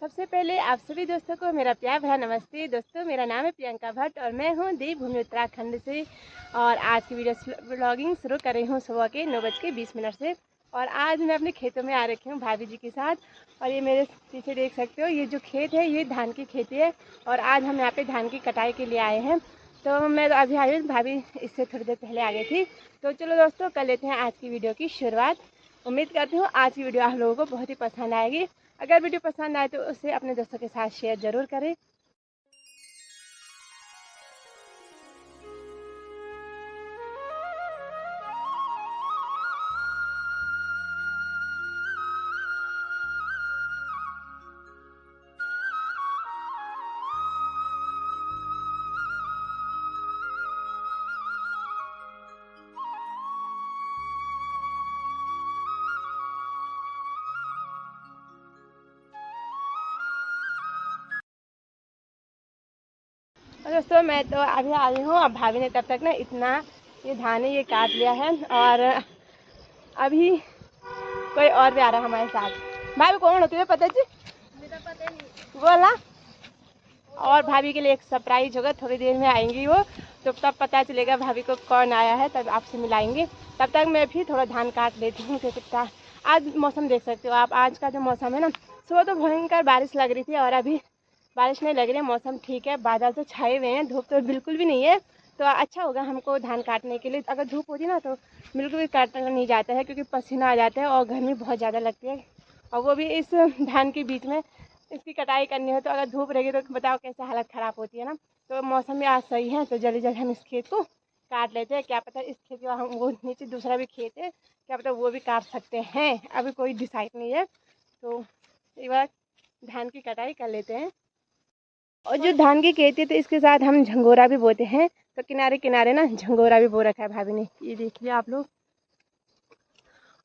सबसे पहले आप सभी दोस्तों को मेरा प्यार भरा नमस्ते। दोस्तों, मेरा नाम है प्रियंका भट्ट और मैं हूँ देवभूमि उत्तराखंड से। और आज की वीडियो ब्लॉगिंग शुरू कर रही हूँ सुबह के 9:20 से। और आज मैं अपने खेतों में आ रखी हूँ भाभी जी के साथ। और ये मेरे पीछे देख सकते हो, ये जो खेत है ये धान की खेती है। और आज हम यहाँ पे धान की कटाई के लिए आए हैं। तो मैं अभी आई हूँ, भाभी इससे थोड़ी देर पहले आ गई थी। तो चलो दोस्तों, कर लेते हैं आज की वीडियो की शुरुआत। उम्मीद करती हूँ आज की वीडियो आप लोगों को बहुत ही पसंद आएगी। अगर वीडियो पसंद आए तो उसे अपने दोस्तों के साथ शेयर ज़रूर करें। और दोस्तों, मैं तो अभी आ गई हूँ। अब भाभी ने तब तक ना इतना ये धान है ये काट लिया है। और अभी कोई और भी आ रहा है हमारे साथ। भाभी कौन होती है पता जी? मेरा पता नहीं बोला। और भाभी के लिए एक सरप्राइज होगा, थोड़ी देर में आएंगी वो, तो तब पता चलेगा भाभी को कौन आया है, तब आपसे मिलाएंगे। तब तक मैं भी थोड़ा धान काट लेती हूँ क्योंकि आज मौसम देख सकते हो आप। आज का जो मौसम है ना, सुबह तो भयंकर बारिश लग रही थी और अभी बारिश नहीं लग रही है। मौसम ठीक है, बादल तो छाए हुए हैं, धूप तो बिल्कुल भी नहीं है। तो अच्छा होगा हमको धान काटने के लिए। अगर धूप होती ना तो बिल्कुल भी काटना नहीं जाता है क्योंकि पसीना आ जाता है और गर्मी बहुत ज़्यादा लगती है। और वो भी इस धान के बीच में इसकी कटाई करनी हो तो अगर धूप रहेगी तो बताओ कैसे हालत ख़राब होती है ना। तो मौसम भी आज सही है, तो जल्दी जल्दी हम इस खेत को काट लेते हैं। क्या पता इस खेत का हम वो नीचे दूसरा भी खेत है, क्या पता वो भी काट सकते हैं। अभी कोई डिसाइड नहीं है, तो एक बार धान की कटाई कर लेते हैं। और जो धान की खेती है तो इसके साथ हम झंगोरा भी बोते हैं। तो किनारे किनारे ना झंगोरा भी बो रखा है भाभी ने, ये देखिए आप लोग।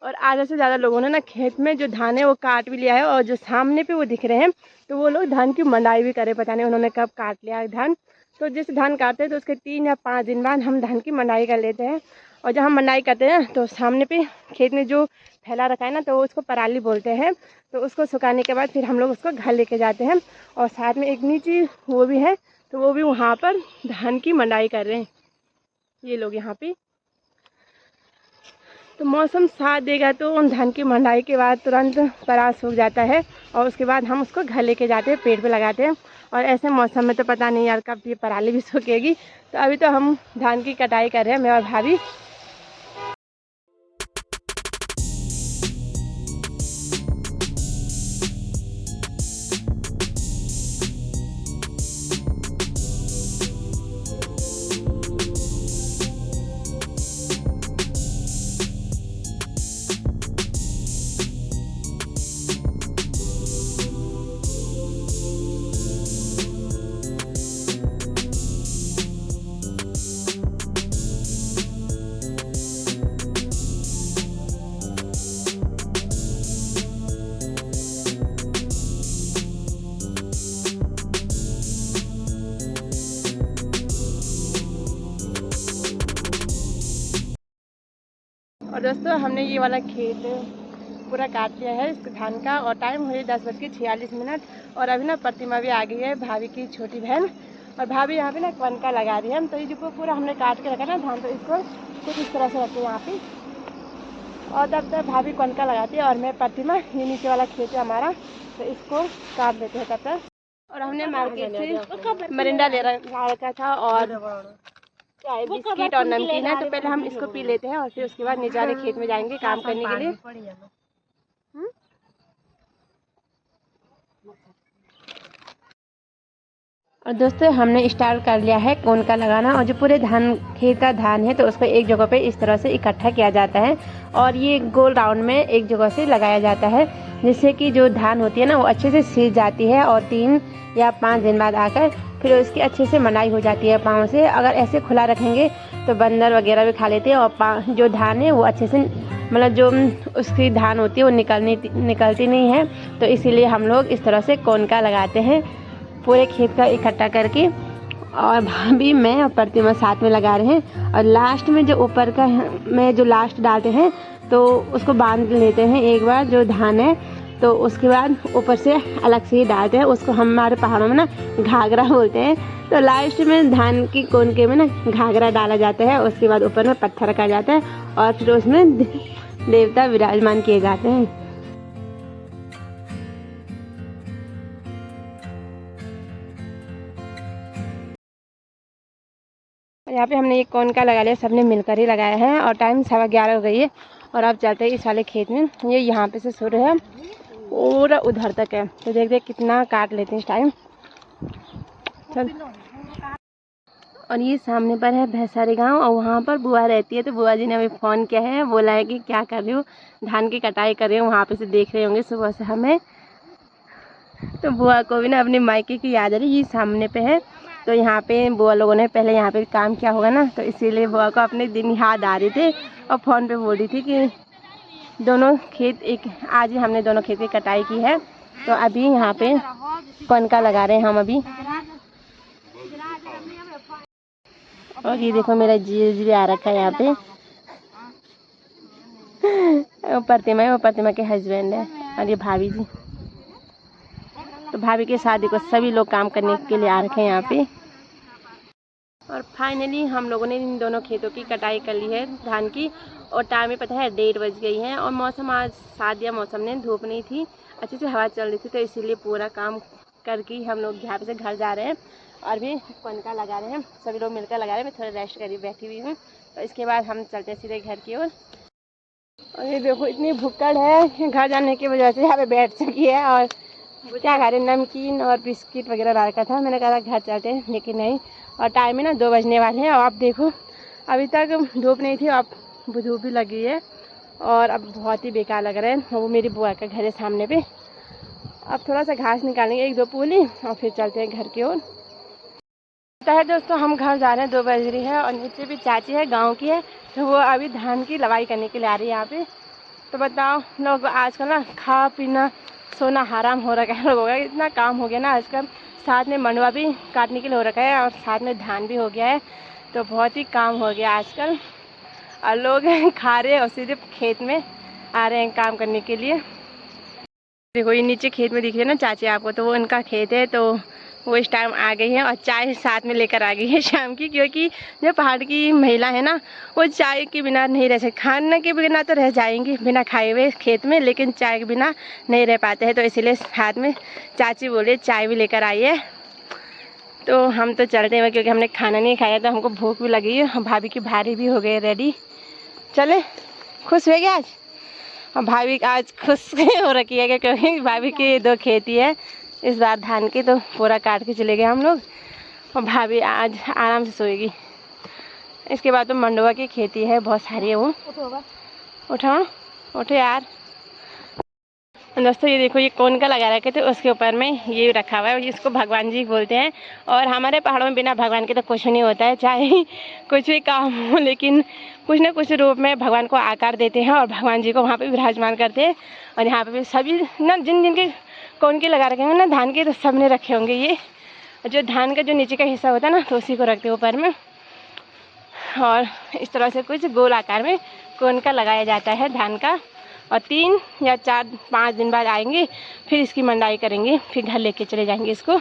और आधे से ज़्यादा लोगों ने ना खेत में जो धान है वो काट भी लिया है। और जो सामने पे वो दिख रहे हैं तो वो लोग धान की मंडाई भी करे, पता नहीं उन्होंने कब काट लिया है धान। तो जैसे धान काटते हैं तो उसके 3 या 5 दिन बाद हम धान की मंडाई कर लेते हैं। और जब हम मंडाई करते हैं तो सामने पे खेत में जो फैला रखा है ना, तो उसको पराली बोलते हैं। तो उसको सुखाने के बाद फिर हम लोग उसको घर लेके जाते हैं। और साथ में एक नीचे वो भी है, तो वो भी वहाँ पर धान की मंडाई कर रहे हैं ये लोग यहाँ पे। तो मौसम साथ देगा तो धान की मंडाई के बाद तुरंत परास सूख जाता है और उसके बाद हम उसको घर लेके जाते हैं, पेड़ पे लगाते हैं। और ऐसे मौसम में तो पता नहीं यार कब ये पराली भी सूखेगी। तो अभी तो हम धान की कटाई कर रहे हैं, मैं और भाभी। और दोस्तों, हमने ये वाला खेत पूरा काट लिया है इस धान का। और टाइम हुई 10:46। और अभी ना प्रतिमा भी आ गई है, भाभी की छोटी बहन। और भाभी यहाँ पे ना कनका लगा रही है। तो ये जो पूरा हमने काट के रखा ना धान, तो इसको कुछ इस तरह से रखते हैं यहाँ पे। और तब तक भाभी कनका लगाती है और मैं प्रतिमा, ये नीचे वाला खेत है हमारा, तो इसको काट देते हैं तब तक। और हमने मार्केट से मरिंडा ले रखा था और चाय बिस्किट और नमकीन है। तो पहले हम इसको पी लेते हैं और फिर उसके बाद नीचे वाले खेत में जाएंगे काम करने के लिए। और दोस्तों, हमने स्टार्ट कर लिया है कोनका लगाना। और जो पूरे धान खेत का धान है तो उसको एक जगह पे इस तरह से इकट्ठा किया जाता है और ये गोल राउंड में एक जगह से लगाया जाता है, जिससे कि जो धान होती है ना वो अच्छे से सींच जाती है। और 3 या 5 दिन बाद आकर फिर उसकी अच्छे से मंडाई हो जाती है पाँव से। अगर ऐसे खुला रखेंगे तो बंदर वगैरह भी खा लेते हैं और जो धान है वो अच्छे से, मतलब जो उसकी धान होती है वो निकलती नहीं है। तो इसीलिए हम लोग इस तरह से कोनका लगाते हैं पूरे खेत का इकट्ठा करके। और भाभी, मैं और प्रतिमा साथ में लगा रहे हैं। और लास्ट में जो ऊपर का में जो लास्ट डालते हैं तो उसको बांध लेते हैं एक बार जो धान है। तो उसके बाद ऊपर से अलग से ही डालते हैं उसको। हमारे पहाड़ों में ना घाघरा बोलते हैं। तो लास्ट में धान की कोनके में ना घाघरा डाला जाता है, उसके बाद ऊपर में पत्थर रखा जाता है और फिर उसमें देवता विराजमान किए जाते हैं। यहाँ पे हमने एक कौन का लगा लिया, सबने मिलकर ही लगाया है और टाइम 11:15 हो गई है। और अब चलते हैं इस वाले खेत में। ये यहाँ पे से शुरू है पूरा उधर तक है, तो देख देख कितना काट लेते हैं इस टाइम। चल। और ये सामने पर है भैंसारी गांव और वहाँ पर बुआ रहती है। तो बुआ जी ने अभी फ़ोन किया है, बोला है कि क्या कर रही हो, धान की कटाई कर रही हूँ। वहाँ पे से देख रहे होंगे सुबह से हमें। तो बुआ को भी ना अपने मायके की याद आ रही। ये सामने पे है, तो यहाँ पे बुआ लोगों ने पहले यहाँ पे काम किया होगा ना, तो इसीलिए बुआ को अपने दिन याद आ रहे थे और फ़ोन पे बोल रही थी कि दोनों खेत एक आज ही हमने दोनों खेत की कटाई की है। तो अभी यहाँ पे कनका लगा रहे हैं हम अभी। और ये देखो मेरा जी आ रखा है यहाँ पे। वो प्रतिमा के हस्बैंड है और ये भाभी जी। तो भाभी के शादी को सभी लोग काम करने के लिए आ रखे हैं यहाँ पे। और फाइनली हम लोगों ने इन दोनों खेतों की कटाई कर ली है धान की। और टाइम में पता है 1:30 बज गई है और मौसम आज सादिया मौसम ने, धूप नहीं थी, अच्छी सी हवा चल रही थी। तो इसीलिए पूरा काम करके हम लोग यहाँ पे से घर जा रहे हैं और भी कनका लगा रहे हैं। सभी लोग मिलकर लगा रहे हैं। मैं थोड़ा रेस्ट करी बैठी हुई हूँ। तो इसके बाद हम चलते हैं सीधे घर की ओर। और ये देखो इतनी भुक्कड़ है, घर जाने की वजह से यहाँ पे बैठ चुकी है। और क्या खा रहे, नमकीन और बिस्किट वगैरह ला रखा था। मैंने कहा घर चलते हैं, लेकिन नहीं। और टाइम है ना 2 बजने वाले हैं और आप देखो अभी तक धूप नहीं थी, अब धूप भी लगी है और अब बहुत ही बेकार लग रहा है। वो मेरी बुआ का घर है सामने पे। अब थोड़ा सा घास निकालेंगे 1-2 पूली और फिर चलते हैं घर की ओर। पता है दोस्तों हम घर जा रहे हैं, 2 बज रही है और नीचे भी चाची है गाँव की है, तो वो अभी धान की लवाई करने के लिए आ रही है यहाँ पे। तो बताओ लोग आजकल ना खा पीना सोना हराम हो रखा है लोगों का, इतना काम हो गया ना आजकल। साथ में मंडवा भी काटने के लिए हो रखा है और साथ में धान भी हो गया है। तो बहुत ही काम हो गया आजकल और लोग खा रहे हैं और सीधे खेत में आ रहे हैं काम करने के लिए। देखो ये नीचे खेत में दिख रही है ना चाची आपको, तो वो उनका खेत है। तो वो इस टाइम आ गई है और चाय साथ में लेकर आ गई है शाम की, क्योंकि जो पहाड़ की महिला है ना वो चाय के बिना नहीं रह सकती। खाने के बिना तो रह जाएंगी बिना खाए हुए खेत में, लेकिन चाय के बिना नहीं रह पाते हैं। तो इसीलिए साथ में चाची बोले चाय भी लेकर आई है। तो हम तो चलते हैं क्योंकि हमने खाना नहीं खाया, तो हमको भूख भी लगी है। भाभी की भारी भी हो गई रेडी। चले, खुश हो गया आज। और भाभी आज खुश हो रखी है क्योंकि भाभी की 2 खेती है इस बार धान की, तो पूरा काट के चले गए हम लोग और भाभी आज आराम से सोएगी। इसके बाद तो मंडवा की खेती है, बहुत सारी है। वो उठो यार। दोस्तों ये देखो ये कौन का लगा रखे थे, उसके ऊपर में ये रखा हुआ है, जिसको भगवान जी बोलते हैं। और हमारे पहाड़ों में बिना भगवान के तो कुछ नहीं होता है, चाहे कुछ भी काम हो, लेकिन कुछ न कुछ रूप में भगवान को आकार देते हैं और भगवान जी को वहाँ पे विराजमान करते हैं। और यहाँ पे भी सभी ना जिन के कौन के लगा रखे होंगे ना धान के, तो सब ने रखे होंगे। ये जो धान का जो नीचे का हिस्सा होता है ना, तो उसी को रखते हैं ऊपर में। और इस तरह से कुछ गोल आकार में कौन का लगाया जाता है धान का। और 3 या 4-5 दिन बाद आएंगे, फिर इसकी मंडाई करेंगे, फिर घर लेके चले जाएंगे इसको।